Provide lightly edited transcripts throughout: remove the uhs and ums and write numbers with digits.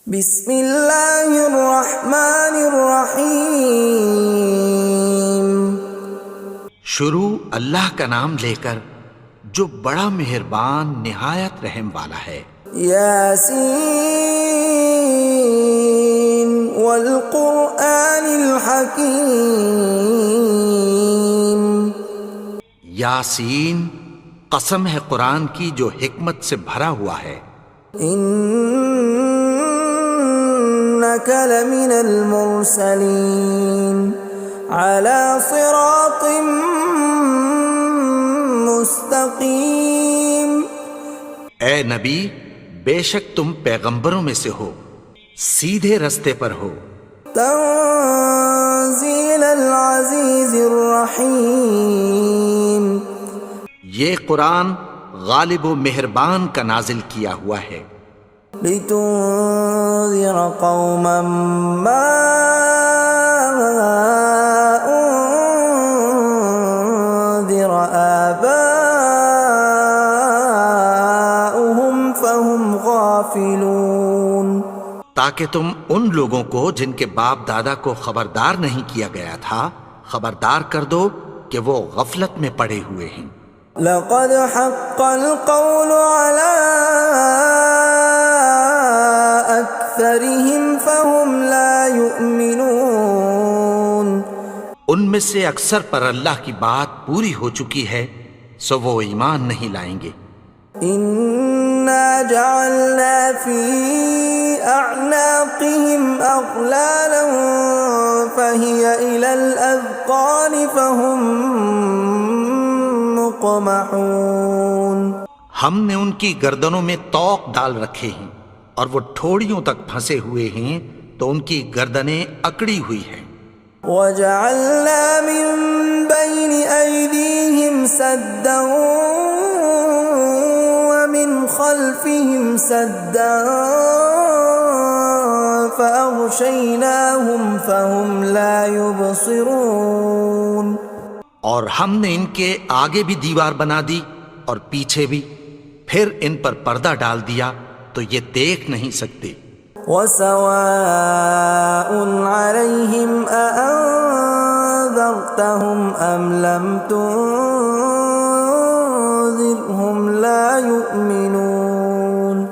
بسم اللہ الرحمن الرحیم۔ شروع اللہ کا نام لے کر جو بڑا مہربان نہایت رحم والا ہے۔ یاسین والقرآن الحکیم۔ یاسین، قسم ہے قرآن کی جو حکمت سے بھرا ہوا ہے۔ انک لمن المرسلین علی صراط مستقیم۔ اے نبی، بے شک تم پیغمبروں میں سے ہو، سیدھے رستے پر ہو۔ تنزیل العزیز الرحیم۔ یہ قرآن غالب و مہربان کا نازل کیا ہوا ہے۔ لتنذر قوما ما انذر آباؤهم فهم غافلون۔ تاکہ تم ان لوگوں کو جن کے باپ دادا کو خبردار نہیں کیا گیا تھا خبردار کر دو کہ وہ غفلت میں پڑے ہوئے ہیں۔ لقد حق القول على أكثرهم فهم لا يؤمنون۔ ان میں سے اکثر پر اللہ کی بات پوری ہو چکی ہے سو وہ ایمان نہیں لائیں گے۔ إنا جعلنا في أعناقهم أغلالا فهي إلى الأذقان فهم مقمحون۔ ہم نے ان کی گردنوں میں طوق ڈال رکھے ہیں اور وہ ٹھوڑیوں تک پھنسے ہوئے ہیں تو ان کی گردنیں اکڑی ہوئی ہیں۔ وَجَعَلْنَا مِن بَيْنِ أَيْدِيهِمْ سَدًّا وَمِنْ خَلْفِهِمْ سَدًّا فَأَغْشَيْنَاهُمْ فَهُمْ لَا يُبْصِرُونَ۔ اور ہم نے ان کے آگے بھی دیوار بنا دی اور پیچھے بھی، پھر ان پر پردہ ڈال دیا تو یہ دیکھ نہیں سکتے۔ وَسَوَاءٌ عَلَيْهِمْ أَأَنذَرْتَهُمْ أَمْ لَمْ تُنذِرْهُمْ لَا يُؤْمِنُونَ۔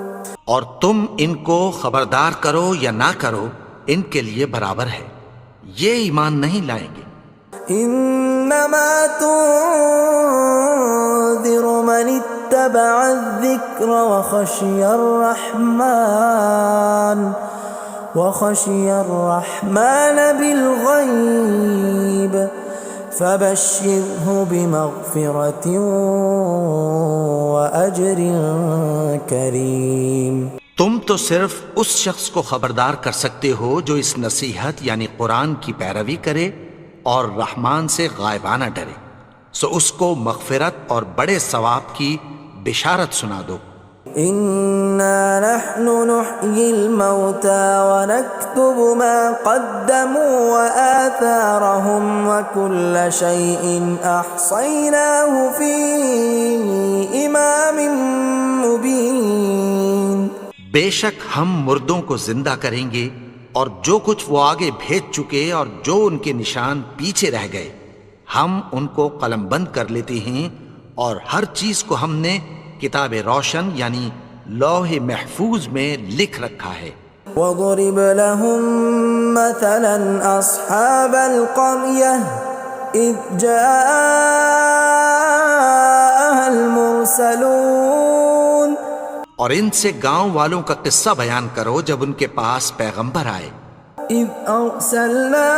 اور تم ان کو خبردار کرو یا نہ کرو ان کے لیے برابر ہے، یہ ایمان نہیں لائیں گے۔ انما تنذر من اتبع الذکر وخشی الرحمن بالغیب فبشرہ بمغفرۃ واجر کریم۔ تم تو صرف اس شخص کو خبردار کر سکتے ہو جو اس نصیحت یعنی قرآن کی پیروی کرے اور رحمان سے غائبانہ ڈرے، سو اس کو مغفرت اور بڑے ثواب کی بشارت سنا دو۔ اِنَّا نَحْنُ نُحْيِي الْمَوْتَى وَنَكْتُبُ مَا قَدَّمُوا وَآثَارَهُمْ وَكُلَّ شَيْءٍ أَحْصَيْنَاهُ فِي إِمَامٍ مُبِينٍ۔ بے شک ہم مردوں کو زندہ کریں گے اور جو کچھ وہ آگے بھیج چکے اور جو ان کے نشان پیچھے رہ گئے ہم ان کو قلم بند کر لیتے ہیں، اور ہر چیز کو ہم نے کتاب روشن یعنی لوح محفوظ میں لکھ رکھا ہے۔ وَضُرِبْ لَهُم مَّثَلًا أَصْحَابَ الْقَرْيَةِ إِذْ جَاءَهَا الْمُرْسَلُونَ۔ اور ان سے گاؤں والوں کا قصہ بیان کرو جب ان کے پاس پیغمبر آئے۔ إِذْ أَرْسَلْنَا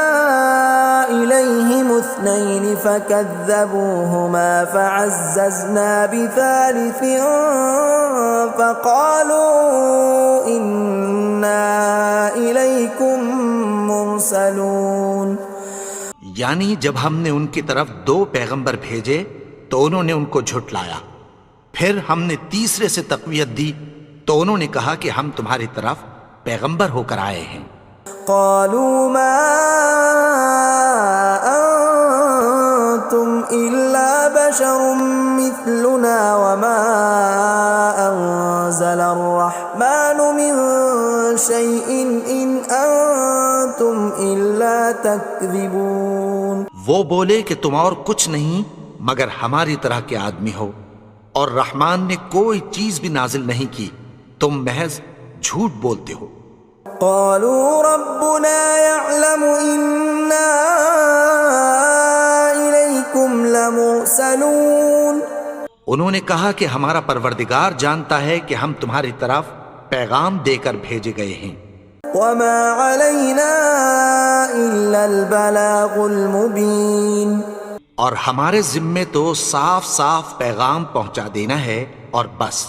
إِلَيْهِمُ اثْنَيْنِ فَكَذَّبُوهُمَا فَعَزَّزْنَا بِثَالِثٍ فَقَالُوا إِنَّا إِلَيْكُمْ مُرْسَلُونَ۔ یعنی جب ہم نے ان کی طرف دو پیغمبر بھیجے تو انہوں نے ان کو جھٹلایا، پھر ہم نے تیسرے سے تقویت دی تو انہوں نے کہا کہ ہم تمہاری طرف پیغمبر ہو کر آئے ہیں۔ قالوا ما أنتم إلا بشر مثلنا وما أنزل الرحمن من شيء إن أنتم إلا تكذبون. وہ بولے کہ تم اور کچھ نہیں مگر ہماری طرح کے آدمی ہو، اور رحمان نے کوئی چیز بھی نازل نہیں کی، تم محض جھوٹ بولتے ہو۔ قالوا ربنا يعلم إنا إليكم لمرسلون. انہوں نے کہا کہ ہمارا پروردگار جانتا ہے کہ ہم تمہاری طرف پیغام دے کر بھیجے گئے ہیں۔ وما علينا إلا البلاغ المبين. اور ہمارے ذمے تو صاف صاف پیغام پہنچا دینا ہے اور بس۔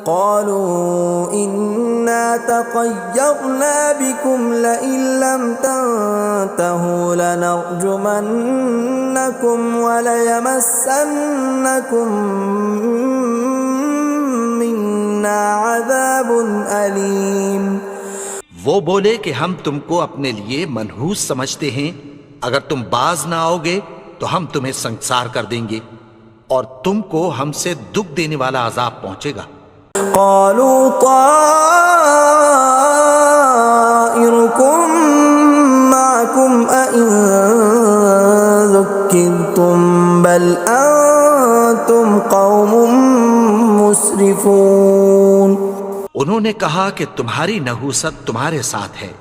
قالوا إنا تطيرنا بكم لئن لم تنتهوا لنرجمنكم وليمسنكم منا عذاب أليم. وہ بولے کہ ہم تم کو اپنے لیے منحوس سمجھتے ہیں، اگر تم باز نہ آؤ گے تو ہم تمہیں سنسار کر دیں گے اور تم کو ہم سے دکھ دینے والا عذاب پہنچے گا۔ قالوا طائركم معكم أئن ذكرتم بل أنتم قوم مسرفون. انہوں نے کہا کہ تمہاری نحوست تمہارے ساتھ ہے،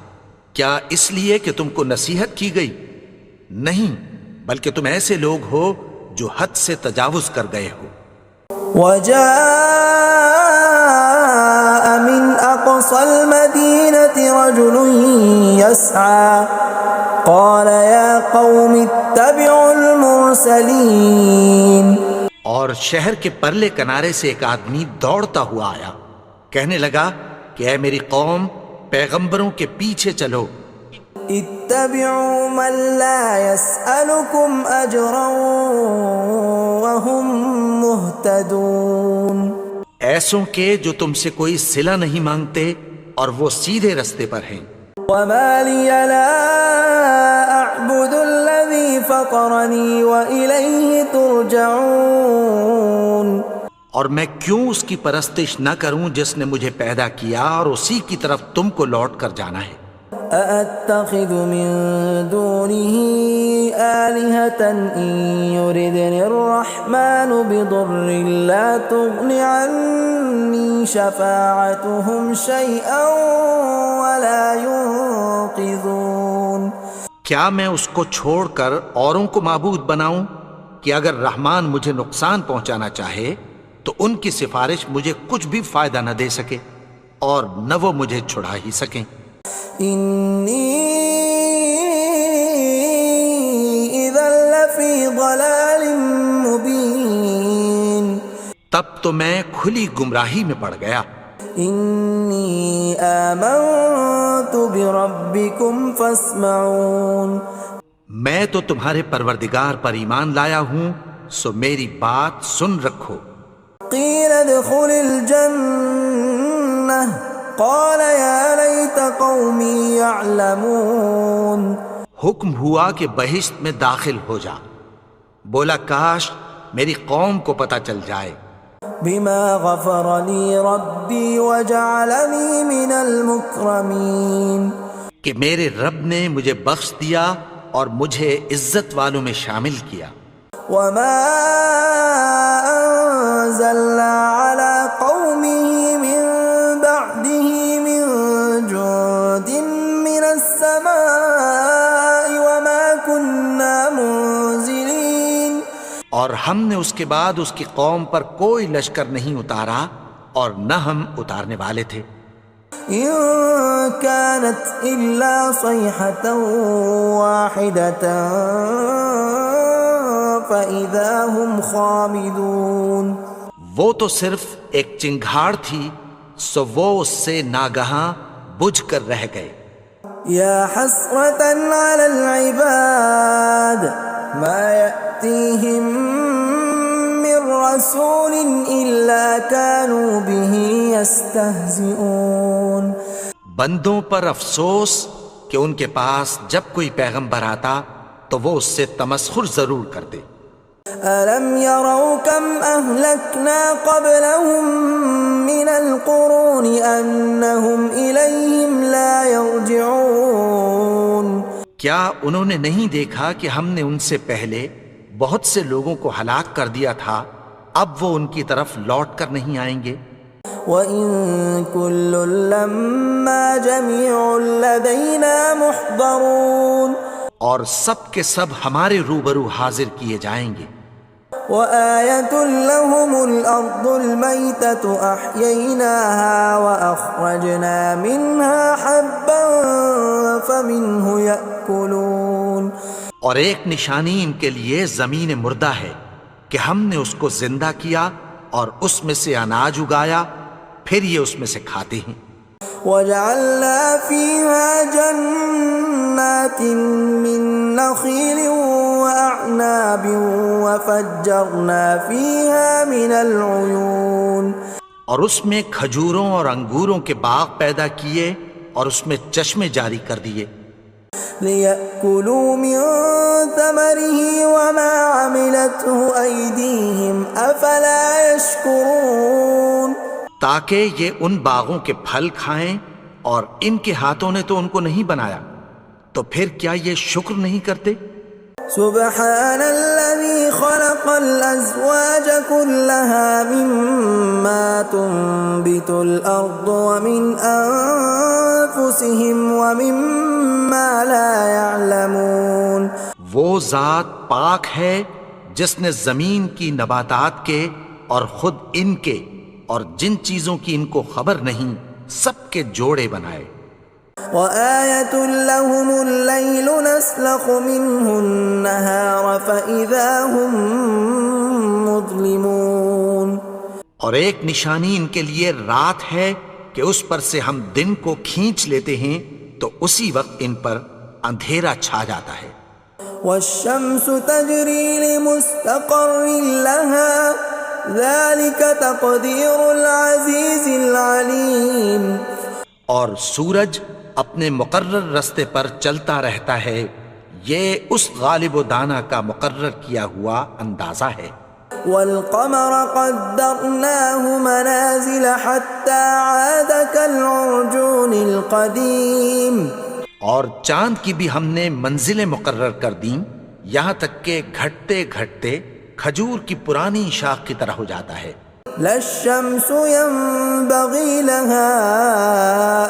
کیا اس لیے کہ تم کو نصیحت کی گئی؟ نہیں، بلکہ تم ایسے لوگ ہو جو حد سے تجاوز کر گئے ہو۔ وجاء من أقصى المدينة رجل يسعى قال يا قوم اتبعوا المرسلين. اور شہر کے پرلے کنارے سے ایک آدمی دوڑتا ہوا آیا، کہنے لگا کہ اے میری قوم، پیغمبروں کے پیچھے چلو۔ اتبعوا من لا يسألكم أجرا وهم مهتدون. ایسوں کے جو تم سے کوئی صلہ نہیں مانگتے اور وہ سیدھے رستے پر ہیں۔ وما لي لا أعبد الذي فطرني وإليه ترجعون. اور میں کیوں اس کی پرستش نہ کروں جس نے مجھے پیدا کیا اور اسی کی طرف تم کو لوٹ کر جانا ہے۔ أأتخذ من دونه آلهة إن يردني الرحمن بضر لا تغن عني شفاعتهم شيئا ولا ينقذون. کیا میں اس کو چھوڑ کر اوروں کو معبود بناؤں کہ اگر رحمان مجھے نقصان پہنچانا چاہے تو ان کی سفارش مجھے کچھ بھی فائدہ نہ دے سکے اور نہ وہ مجھے چھڑا ہی سکیں۔ إني إذا لفي ضلال مبين. تب تو میں کھلی گمراہی میں پڑ گیا۔ إني آمنت بربكم فاسمعون. میں تو تمہارے پروردگار پر ایمان لایا ہوں، سو میری بات سن رکھو۔ قيل ادخل الجنة قال يا ليت قومي يعلمون. حکم ہوا کہ بہشت میں داخل ہو جا، بولا کاش میری قوم کو پتہ چل جائے۔ بما غفر لي ربي وجعلني من المكرمين. کہ میرے رب نے مجھے بخش دیا اور مجھے عزت والوں میں شامل کیا۔ وما أنزلنا على قومه من بعده من جند من السماء وما كنا منزلين. اور ہم نے اس کے بعد اس کی قوم پر کوئی لشکر نہیں اتارا اور نہ ہم اتارنے والے تھے۔ إن كانت إلا صيحة واحدة فإذا هم خامدون. وہ تو صرف ایک چنگھاڑ تھی، سو وہ اس سے ناگہاں بجھ کر رہ گئے۔ يا حسرة على العباد ما يأتيهم من رسول إلا كانوا به يستهزئون. بندوں پر افسوس کہ ان کے پاس جب کوئی پیغمبر آتا تو وہ اس سے تمسخر ضرور کرتے۔ أَلَمْ يَرَوْا كَمْ أَهْلَكْنَا قَبْلَهُمْ مِنَ الْقُرُونِ أَنَّهُمْ إِلَيْهِمْ لَا يَرْجِعُونَ کیا انہوں نے نہیں دیکھا کہ ہم نے ان سے پہلے بہت سے لوگوں کو ہلاک کر دیا تھا، اب وہ ان کی طرف لوٹ کر نہیں آئیں گے؟ وَإِن كُلٌّ لَّمَّا جَمِيعٌ لَّدَيْنَا مُحْضَرُونَ اور سب کے سب ہمارے روبرو حاضر کیے جائیں گے۔ وَآيَةٌ لَّهُمُ الْأَرْضُ الْمَيْتَةُ أَحْيَيْنَاهَا وَأَخْرَجْنَا مِنْهَا حَبًّا فَمِنْهُ يَأْكُلُونَ اور ایک نشانی ان کے لیے زمین مردہ ہے کہ ہم نے اس کو زندہ کیا اور اس میں سے اناج اگایا، پھر یہ اس میں سے کھاتے ہیں۔ وَجَعَلْنَا فِيهَا جَنَّاتٍ مِّن نَّخِيلٍ وَأَعْنَابٍ وَفَجَّرْنَا فِيهَا مِنَ الْعُيُونِ اور اس میں کھجوروں اور انگوروں کے باغ پیدا کیے اور اس میں چشمے جاری کر دیے، لِيَأْكُلُوا مِن ثَمَرِهِ وَمَا عَمِلَتْهُ أَيْدِيهِمْ أَفَلَا يَشْكُرُونَ تاکہ یہ ان باغوں کے پھل کھائیں، اور ان کے ہاتھوں نے تو ان کو نہیں بنایا، تو پھر کیا یہ شکر نہیں کرتے؟ سبحان الذي خلق الأزواج كلها مما تنبت الأرض ومن أنفسهم ومما لا يعلمون وہ ذات پاک ہے جس نے زمین کی نباتات کے اور خود ان کے اور جن چیزوں کی ان کو خبر نہیں سب کے جوڑے بنائے۔ وَآيَةٌ لَّهُمُ اللَّيْلُ نَسْلَخُ مِنْهُ النَّهَارَ فَإِذَا هُمْ مُظْلِمُونَ اور ایک نشانی ان کے لیے رات ہے کہ اس پر سے ہم دن کو کھینچ لیتے ہیں تو اسی وقت ان پر اندھیرا چھا جاتا ہے۔ وَالشَّمْسُ تَجْرِي لِمُسْتَقَرٍّ لَّهَا ذَلِكَ تَقْدِيرُ الْعَزِيزِ الْعَلِيمِ اور سورج اپنے مقرر رستے پر چلتا رہتا ہے، یہ اس غالب و دانا کا مقرر کیا ہوا اندازہ ہے۔ وَالْقَمَرَ قَدَّرْنَاهُ مَنَازِلَ حَتَّى عَادَ كَالْعُرْجُونِ الْقَدِيمِ اور چاند کی بھی ہم نے منزلیں مقرر کر دیں، یہاں تک کہ گھٹتے گھٹتے کھجور کی پرانی شاخ کی طرح ہو جاتا ہے۔ لا الشمس ينبغي لها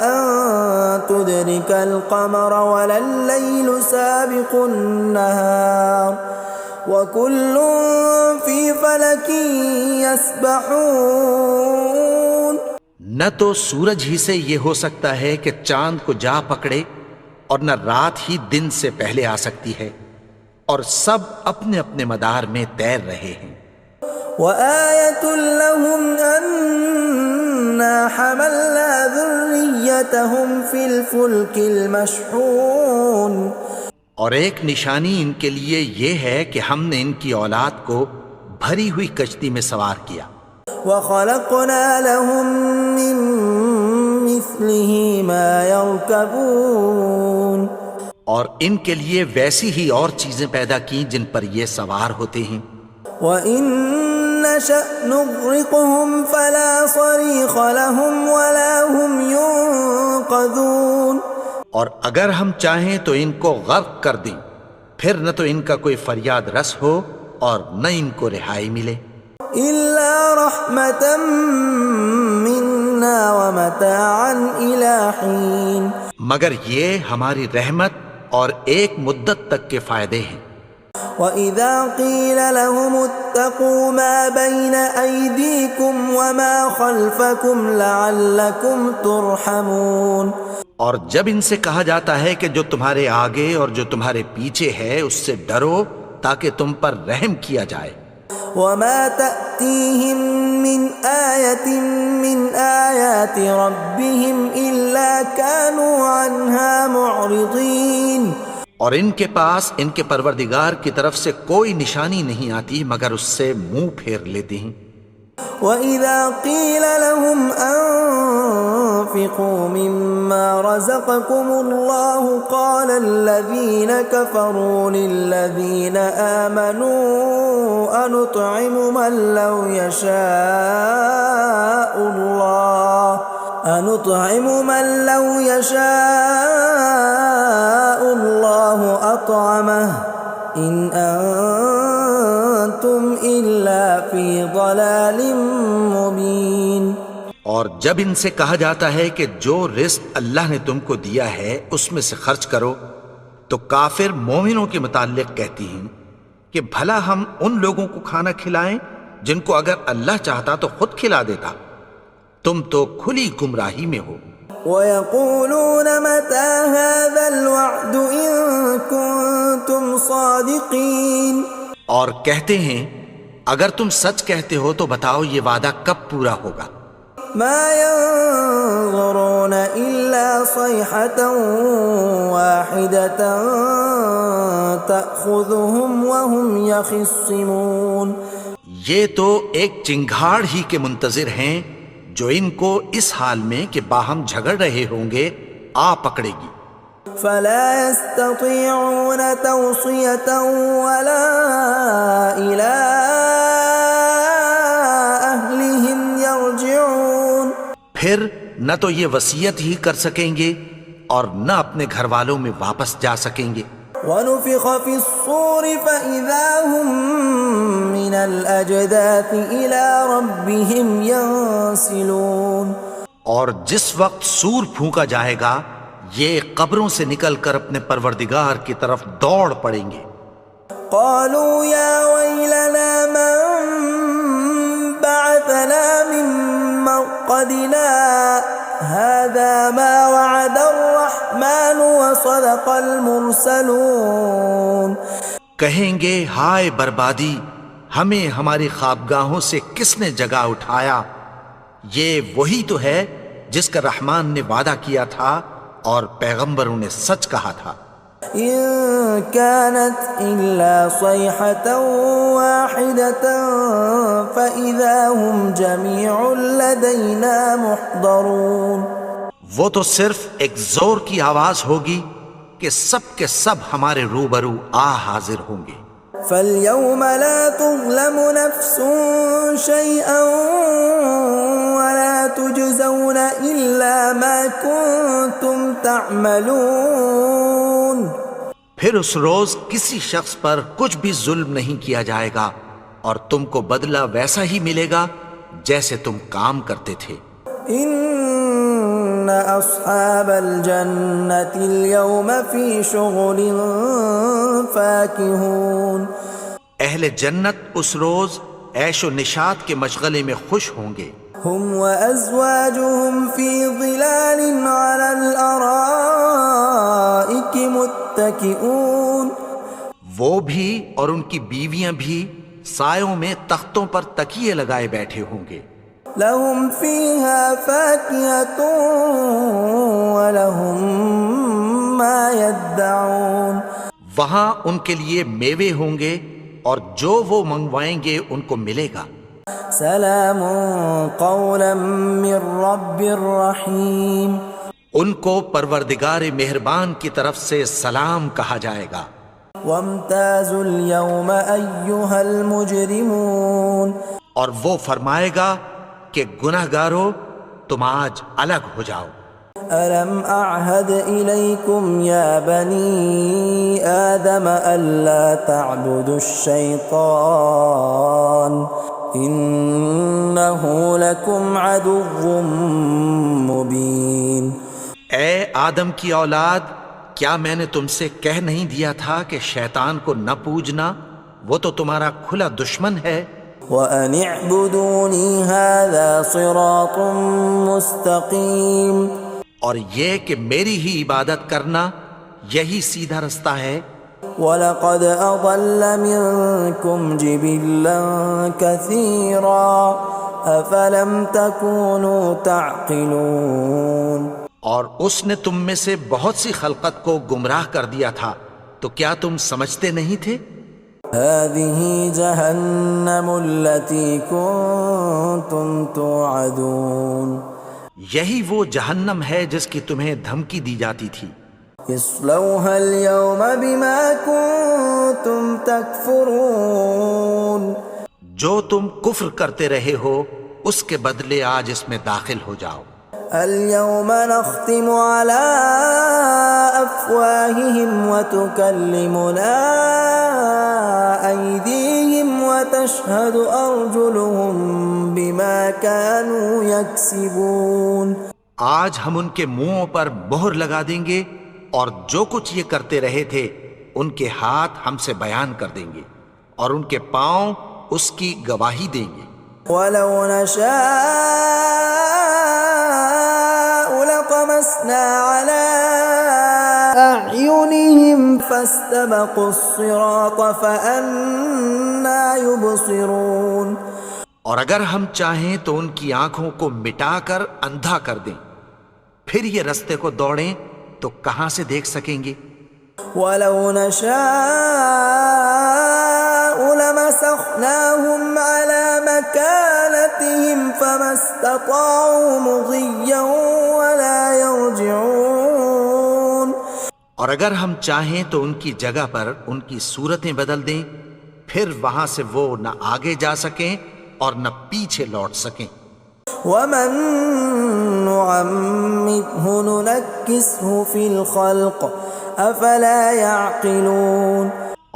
أن تدرك القمر ولا الليل سابق النهار وكل في فلك يسبحون نہ تو سورج ہی سے یہ ہو سکتا ہے کہ چاند کو جا پکڑے، اور نہ رات ہی دن سے پہلے آ سکتی ہے، اور سب اپنے اپنے مدار میں تیر رہے ہیں۔ وَآيَةٌ لَّهُمْ أَنَّا حَمَلْنَا ذُرِّيَّتَهُمْ فِي الْفُلْكِ الْمَشْحُونِ اور ایک نشانی ان کے لیے یہ ہے کہ ہم نے ان کی اولاد کو بھری ہوئی کشتی میں سوار کیا۔ وَخَلَقْنَا لَهُم مِّن مِّثْلِهِ مَا يَرْكَبُونَ اور ان کے لیے ویسی ہی اور چیزیں پیدا کی جن پر یہ سوار ہوتے ہیں۔ وَإِن نَّشَأْ نُغْرِقْهُمْ فَلَا صَرِيخَ لَهُمْ وَلَا هُمْ يُنقَذُونَ اور اگر ہم چاہیں تو ان کو غرق کر دیں، پھر نہ تو ان کا کوئی فریاد رس ہو اور نہ ان کو رہائی ملے۔ إِلَّا رَحْمَةً مِّنَّا وَمَتَاعًا إِلَىٰ حِينٍ مگر یہ ہماری رحمت اور ایک مدت تک کے فائدے ہیں۔ وَإِذَا قِيلَ لَهُمُ اتَّقُوا مَا بَيْنَ أَيْدِيكُمْ وَمَا خَلْفَكُمْ لَعَلَّكُمْ تُرْحَمُونَ اور جب ان سے کہا جاتا ہے کہ جو تمہارے آگے اور جو تمہارے پیچھے ہے اس سے ڈرو تاکہ تم پر رحم کیا جائے۔ وَمَا تَأْتِيهِم مِّنْ آيَةٍ مِّنْ آيَاتِ رَبِّهِمْ إِلَّا كَانُوا عَنْهَا مُعْرِضِينَ اور ان کے پاس ان کے پروردگار کی طرف سے کوئی نشانی نہیں آتی مگر اس سے منہ پھیر لیتے ہیں۔ وَإِذَا قِيلَ لَهُمْ وأنفقوا مما رزقكم الله قال الذين كفروا للذين آمنوا أنطعم من لو يشاء الله أطعمه إن أنتم إلا في ضلال مبين۔ اور جب ان سے کہا جاتا ہے کہ جو رزق اللہ نے تم کو دیا ہے اس میں سے خرچ کرو، تو کافر مومنوں کے متعلق کہتی ہیں کہ بھلا ہم ان لوگوں کو کھانا کھلائیں جن کو اگر اللہ چاہتا تو خود کھلا دیتا، تم تو کھلی گمراہی میں ہو۔ وَيَقُولُونَ مَتَى هَذَا الْوَعْدُ إِن كُنتُمْ صَادِقِينَ، اور کہتے ہیں اگر تم سچ کہتے ہو تو بتاؤ یہ وعدہ کب پورا ہوگا۔ مَا يَنظُرُونَ إِلَّا صَيْحَةً وَاحِدَةً تَأْخُذُهُمْ وَهُمْ يَخِصِّمُونَ، یہ تو ایک چنگھاڑ ہی کے منتظر ہیں جو ان کو اس حال میں کہ باہم جھگڑ رہے ہوں گے آ پکڑے گی۔ فَلَا يَسْتَطِيعُونَ تَوْصِيَةً وَلَا إِلَىٰ أَهْلِهِمْ يَرْجِعُونَ، پھر نہ تو یہ وصیت ہی کر سکیں گے اور نہ اپنے گھر والوں میں واپس جا سکیں گے۔ وَنُفِخَ فِي الصُّورِ فَإِذَا هُم مِّنَ الْأَجْدَاثِ إِلَىٰ رَبِّهِمْ يَنسِلُونَ، اور جس وقت سور پھونکا جائے گا یہ قبروں سے نکل کر اپنے پروردگار کی طرف دوڑ پڑیں گے۔ قالوا يا ويلنا من بعثنا من مرقدنا هذا ما وعد الرحمن وصدق المرسلون، کہیں گے ہائے بربادی، ہمیں ہماری خوابگاہوں سے کس نے جگا اٹھایا، یہ وہی تو ہے جس کا رحمان نے وعدہ کیا تھا اور پیغمبروں نے سچ کہا تھا۔ إن كانت إلا صيحة واحدة فإذا هم جميع لدينا محضرون، وہ تو صرف ایک زور کی آواز ہوگی کہ سب کے سب ہمارے روبرو آ حاضر ہوں گے۔ فاليوم لا تظلم نفس شيئا ولا تجزون إلا ما كنتم تعملون، پھر اس روز کسی شخص پر کچھ بھی ظلم نہیں کیا جائے گا اور تم کو بدلہ ویسا ہی ملے گا جیسے تم کام کرتے تھے۔ ان اصحاب الجنة اليوم في شغل فاكهون، اہل جنت اس روز عیش و نشاط کے مشغلے میں خوش ہوں گے۔ هم وازواجهم في ظلال على الارائك متكئون، وہ بھی اور ان کی بیویاں بھی سایوں میں تختوں پر تکیے لگائے بیٹھے ہوں گے۔ لهم فيها فاكهة ولهم ما يدعون، وہاں ان کے لیے میوے ہوں گے اور جو وہ منگوائیں گے ان کو ملے گا۔ سلام قولا من رب رحیم، ان کو پروردگار مہربان کی طرف سے سلام کہا جائے گا۔ وامتازوا اليوم ایھا المجرمون، اور وہ فرمائے گا کہ گنہگارو تم آج الگ ہو جاؤ۔ ألم أعهد إليكم يا بني آدم ألا تعبدوا الشيطان إنه لكم عدو مبين، اے آدم کی اولاد، کیا میں نے تم سے کہہ نہیں دیا تھا کہ شیطان کو نہ پوجنا، وہ تو تمہارا کھلا دشمن ہے۔ وَأَنِ اعْبُدُونِي هَذَا صِرَاطٌ مُسْتَقِيمٌ، اور یہ کہ میری ہی عبادت کرنا یہی سیدھا رستہ ہے۔ وَلَقَدْ أَضَلَّ مِنْكُمْ جِبِلًّا كَثِيرًا أَفَلَمْ تَكُونُوا تَعْقِلُونَ، اور اس نے تم میں سے بہت سی خلقت کو گمراہ کر دیا تھا، تو کیا تم سمجھتے نہیں تھے؟ هَذِهِ جَهَنَّمُ الَّتِي كُنْتُمْ تُوعَدُونَ، یہی وہ جہنم ہے جس کی تمہیں دھمکی دی جاتی تھی. اصلوها اليوم بما كنتم تكفرون. جو تم کفر کرتے رہے ہو اس کے بدلے آج اس میں داخل ہو جاؤ. اليوم نختم على أفواههم وتكلمنا أيديهم وتشهد أرجلهم بما كانوا يكسبون. آج ہم ان کے منہوں پر مہر لگا دیں گے اور جو کچھ یہ کرتے رہے تھے ان کے ہاتھ ہم سے بیان کر دیں گے اور ان کے پاؤں اس کی گواہی دیں گے. ولو نشاء لطمسنا على أعينهم فاستبقوا الصراط فأنى يبصرون. اور اگر ہم چاہیں تو ان کی آنکھوں کو مٹا کر اندھا کر دیں، پھر یہ رستے کو دوڑیں تو کہاں سے دیکھ سکیں گے. ولو نشاء لمسخناهم على مكانتهم فما استطاعوا مضيا ولا يرجعون. اور اگر ہم چاہیں تو ان کی جگہ پر ان کی صورتیں بدل دیں، پھر وہاں سے وہ نہ آگے جا سکیں اور نہ پیچھے لوٹ سکیں. ومن نعمره ننكسه في الخلق افلا يعقلون.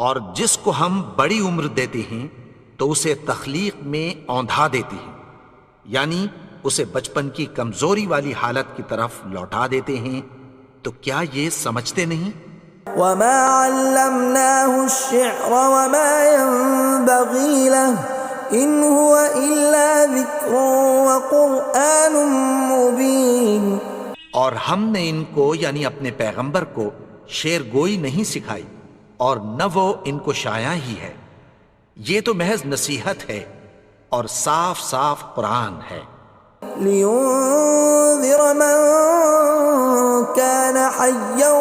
اور جس کو ہم بڑی عمر دیتے ہیں تو اسے تخلیق میں اوندھا دیتے ہیں، یعنی اسے بچپن کی کمزوری والی حالت کی طرف لوٹا دیتے ہیں. تو کیا یہ سمجھتے نہیں؟ وما علمناه الشعر وما ينبغي له ان هو الا ذکر وقرآن مبین. اور ہم نے ان کو یعنی اپنے پیغمبر کو شعر گوئی نہیں سکھائی اور نہ وہ ان کو شایع ہی ہے، یہ تو محض نصیحت ہے اور صاف صاف قرآن ہے. لينذر من كان حيا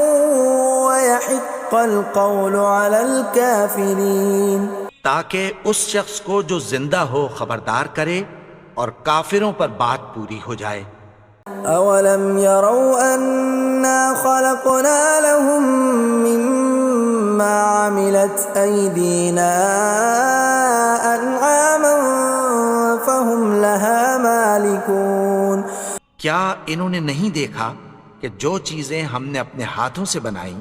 ويحق القول على الكافرين. تاکہ اس شخص کو جو زندہ ہو خبردار کرے اور کافروں پر بات پوری ہو جائے. اولم يروا انا خلقنا لهم مما عملت ايدينا انعاما فهم لها مالكون. کیا انہوں نے نہیں دیکھا کہ جو چیزیں ہم نے اپنے ہاتھوں سے بنائیں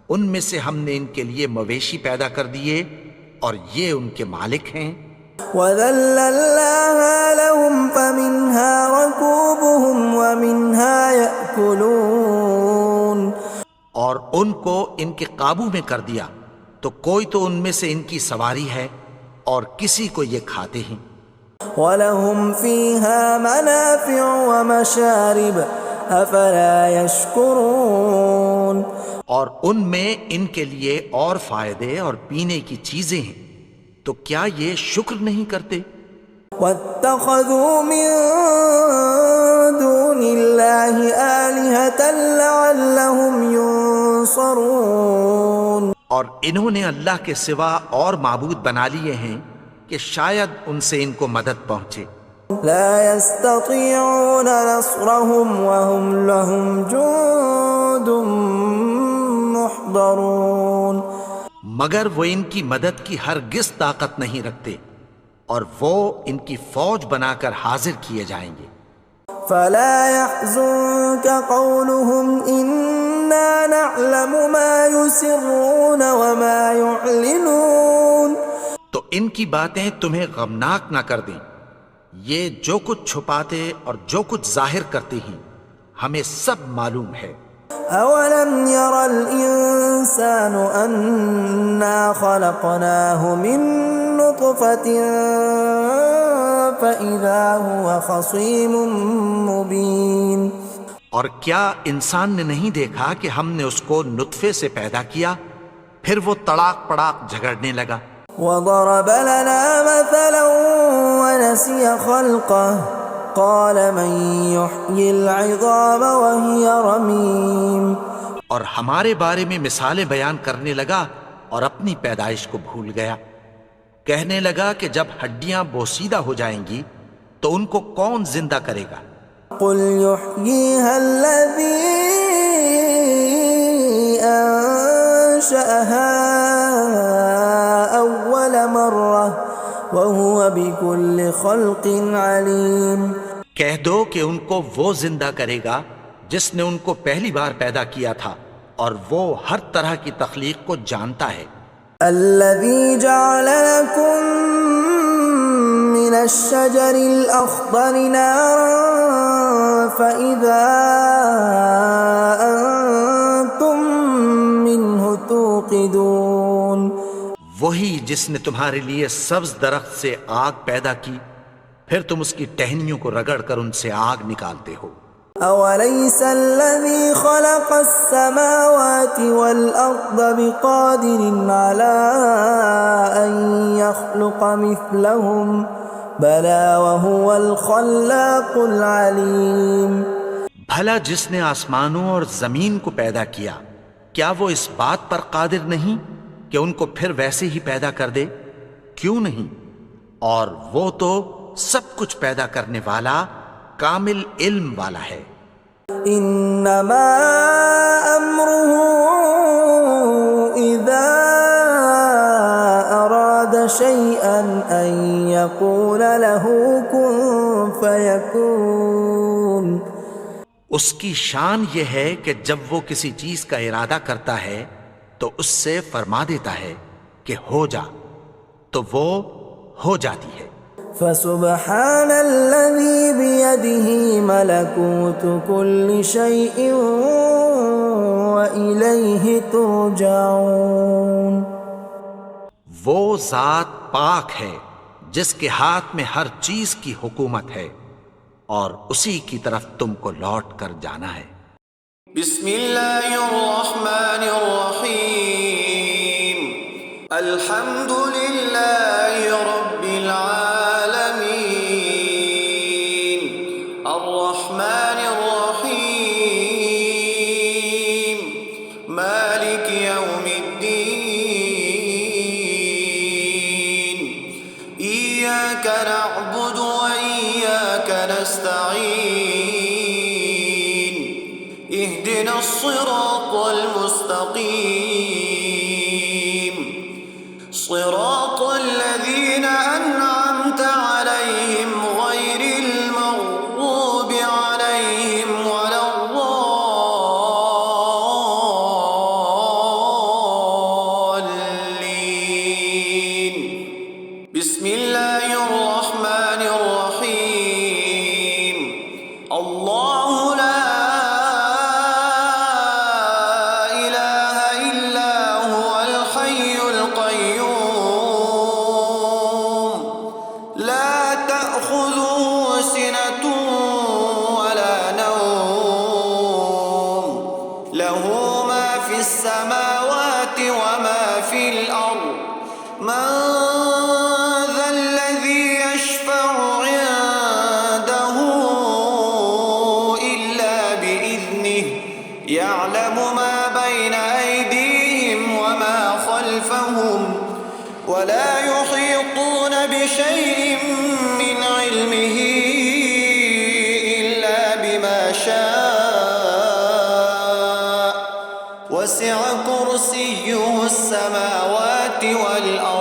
ان میں سے ہم نے ان کے لیے مویشی پیدا کر دیے اور یہ ان کے مالک ہیں. وَذَلَّلْنَاهَا لَهُمْ فَمِنْهَا رَكُوبُهُمْ وَمِنْهَا يَأْكُلُونَ. اور ان کو ان کے قابو میں کر دیا تو کوئی تو ان میں سے ان کی سواری ہے اور کسی کو یہ کھاتے ہیں. وَلَهُمْ فِيهَا مَنَافِعُ وَمَشَارِبُ أَفَلَا يَشْكُرُونَ. اور ان میں ان کے لیے اور فائدے اور پینے کی چیزیں ہیں، تو کیا یہ شکر نہیں کرتے؟ وَاتَّخَذُوا مِن دُونِ اللَّهِ آلِهَةً لَعَلَّهُمْ يُنصَرُونَ. اور انہوں نے اللہ کے سوا اور معبود بنا لیے ہیں کہ شاید ان سے ان کو مدد پہنچے. لا يستطيعون نصرهم وهم لهم جند محضرون. مگر وہ ان کی مدد کی ہرگز طاقت نہیں رکھتے اور وہ ان کی فوج بنا کر حاضر کیے جائیں گے. فلا يحزنك قولهم إنا نعلم ما يسرون وما يعلنون. تو ان کی باتیں تمہیں غمناک نہ کر دیں، یہ جو کچھ چھپاتے اور جو کچھ ظاہر کرتے ہیں ہمیں سب معلوم ہے. أولم ير الإنسان أنا خلقناه من نطفة فإذا هو خصيم مبين. اور کیا انسان نے نہیں دیکھا کہ ہم نے اس کو نطفے سے پیدا کیا پھر وہ تڑاک پڑاک جھگڑنے لگا. وضرب لنا مثلا ونسي خلقه قال من يحيي العظام وهي رميم. اور ہمارے بارے میں مثالیں بیان کرنے لگا اور اپنی پیدائش کو بھول گیا. کہنے لگا کہ جب ہڈیاں بوسیدہ ہو جائیں گی تو ان کو کون زندہ کرے گا قل يحييها الذي أنشأها أول مرة وهو بكل خلق عليم. کہہ دو کہ ان کو وہ زندہ کرے گا جس نے ان کو پہلی بار پیدا کیا تھا اور وہ ہر طرح کی تخلیق کو جانتا ہے. الذي جعل لكم من الشجر الأخضر نارا فإذا أنتم منه توقدون. وہی جس نے تمہارے لیے سبز درخت سے آگ پیدا کی پھر تم اس کی ٹہنیوں کو رگڑ کر ان سے آگ نکالتے ہو. أوليس الذي خلق السماوات والأرض بقادر على أن يخلق مثلهم بلى وهو الخلاق العليم. بھلا جس نے آسمانوں اور زمین کو پیدا کیا کیا وہ اس بات پر قادر نہیں کہ ان کو پھر ویسے ہی پیدا کر دے؟ کیوں نہیں؟ اور وہ تو سب کچھ پیدا کرنے والا کامل علم والا ہے. انما امره اذا اراد شيئا ان يقول له كن فيكون. اس کی شان یہ ہے کہ جب وہ کسی چیز کا ارادہ کرتا ہے تو اس سے فرما دیتا ہے کہ ہو جا تو وہ ہو جاتی ہے. فسبحان الذي بيده ملكوت كل شيء وإليه ترجعون. وہ ذات پاک ہے جس کے ہاتھ میں ہر چیز کی حکومت ہے اور اسی کی طرف تم کو لوٹ کر جانا ہے. بسم اللہ الرحمن الرحیم. الحمد للہ رب العالمین الرحمن الرحیم مالک یوم الدین ایاک نعبد و ایاک نستعین اهدنا الصراط المستقيم صراط الذين أنعمت عليهم غير المغضوب عليهم ولا الضالين. بسم الله الرحمن الرحيم. الله لا له ما في السماوات وما في الأرض من ذا الذي يشفع عنده إلا بإذنه يعلم ما بين أيديهم وما خلفهم ولا يحيطون بشيء من علمه إلا بما شاء وسع كرسيه السماوات والأرض